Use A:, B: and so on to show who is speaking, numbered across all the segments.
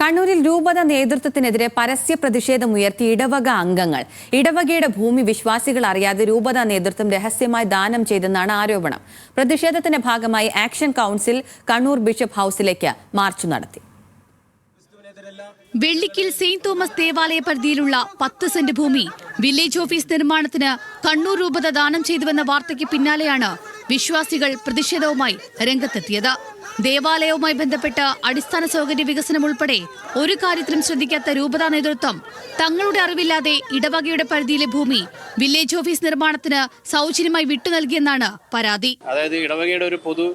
A: കണ്ണൂരിൽ രൂപത നേതൃത്വത്തിനെതിരെ പരസ്യ പ്രതിഷേധമുയർത്തി ഇടവക അംഗങ്ങൾ. ഇടവകയുടെ ഭൂമി വിശ്വാസികൾ അറിയാതെ രൂപത നേതൃത്വം രഹസ്യമായി ദാനം ചെയ്തെന്നാണ് ആരോപണം. പ്രതിഷേധത്തിന്റെ ഭാഗമായി ആക്ഷൻ കൗൺസിൽ കണ്ണൂർ ബിഷപ്പ് ഹൌസിലേക്ക് മാർച്ച് നടത്തി.
B: വെള്ളിക്കിൽ സെയിന്റ് തോമസ് ദേവാലയ പരിധിയിലുള്ള 10 സെന്റ് ഭൂമി വില്ലേജ് ഓഫീസ് നിർമ്മാണത്തിന് കണ്ണൂർ രൂപത ദാനം ചെയ്തുവെന്ന വാർത്തയ്ക്ക് പിന്നാലെയാണ് വിശ്വാസികൾ പ്രതിഷേധവുമായി രംഗത്തെത്തിയത്. ദേവാലയവുമായി ബന്ധപ്പെട്ട് അടിസ്ഥാന സൗകര്യ വികസനം ഉൾപ്പെടെ ഒരു കാര്യത്തിലും ശ്രദ്ധിക്കാത്ത രൂപതാ നേതൃത്വം തങ്ങളുടെ അറിവില്ലാതെ ഇടവകയുടെ പരിധിയിലെ ഭൂമി വില്ലേജ് ഓഫീസ് നിർമ്മാണത്തിന് സൗജന്യമായി വിട്ടു നൽകിയെന്നാണ് പരാതി.
C: അതായത് ഇടവകയുടെ ഒരു പൊതു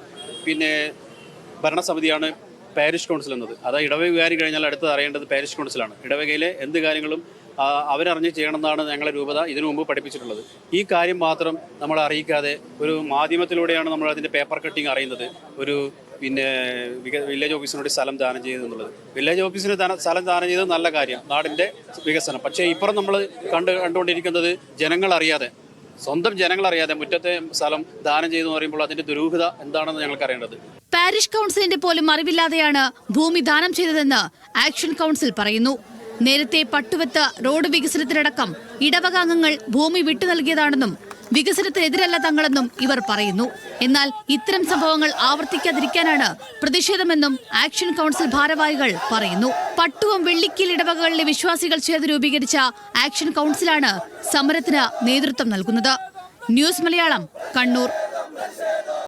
C: ഭരണസമിതിയാണ് പാരിഷ് കൗൺസിൽ എന്നത്. അതായത് ഇടവക വികാരി കഴിഞ്ഞാൽ അടുത്തത് അറിയേണ്ടത് പാരിഷ് കൗൺസിലാണ്. ഇടവകയിലെ എന്ത് കാര്യങ്ങളും അവരറിഞ്ഞ് ചെയ്യണമെന്നാണ് ഞങ്ങളെ രൂപത ഇതിനു മുമ്പ് പഠിപ്പിച്ചിട്ടുള്ളത്. ഈ കാര്യം മാത്രം നമ്മളെ അറിയിക്കാതെ ഒരു മാധ്യമത്തിലൂടെയാണ് നമ്മൾ അതിൻ്റെ പേപ്പർ കട്ടിങ് അറിയുന്നത്. ഒരു വില്ലേജ് ഓഫീസിനോട് സ്ഥലം ദാനം ചെയ്തെന്നുള്ളത്. വില്ലേജ് ഓഫീസിന് സ്ഥലം ദാനം ചെയ്തത് നല്ല കാര്യം, നാടിൻ്റെ വികസനം. പക്ഷേ ഇപ്പുറം നമ്മൾ കണ്ടുകൊണ്ടിരിക്കുന്നത് ജനങ്ങളറിയാതെ, സ്വന്തം ജനങ്ങളറിയാതെ മുറ്റത്തെ സ്ഥലം ദാനം ചെയ്തെന്ന് പറയുമ്പോൾ അതിന്റെ ദുരൂഹത എന്താണെന്ന് ഞങ്ങൾക്ക് അറിയേണ്ടത്.
B: പാരിഷ് കൗൺസിലിന്റെ പോലും അറിവില്ലാതെയാണ് ഭൂമി ദാനം ചെയ്തതെന്ന് ആക്ഷൻ കൗൺസിൽ പറയുന്നു. നേരത്തെ പട്ടുവത്ത് റോഡ് വികസനത്തിനടക്കം ഇടവക അംഗങ്ങൾ ഭൂമി വിട്ടു നൽകിയതാണെന്നും വികസനത്തിനെതിരല്ല തങ്ങളെന്നും ഇവർ പറയുന്നു. എന്നാൽ ഇത്തരം സംഭവങ്ങൾ ആവർത്തിക്കാതിരിക്കാനാണ് പ്രതിഷേധമെന്നും ആക്ഷൻ കൗൺസിൽ ഭാരവാഹികൾ പറയുന്നു. പട്ടുവം വെള്ളിക്കൽ ഇടവകകളിലെ വിശ്വാസികൾ ചേർന്ന് രൂപീകരിച്ച ആക്ഷൻ കൗൺസിലാണ് സമരത്തിന് നേതൃത്വം നൽകുന്നത്. ന്യൂസ് മലയാളം, കണ്ണൂർ.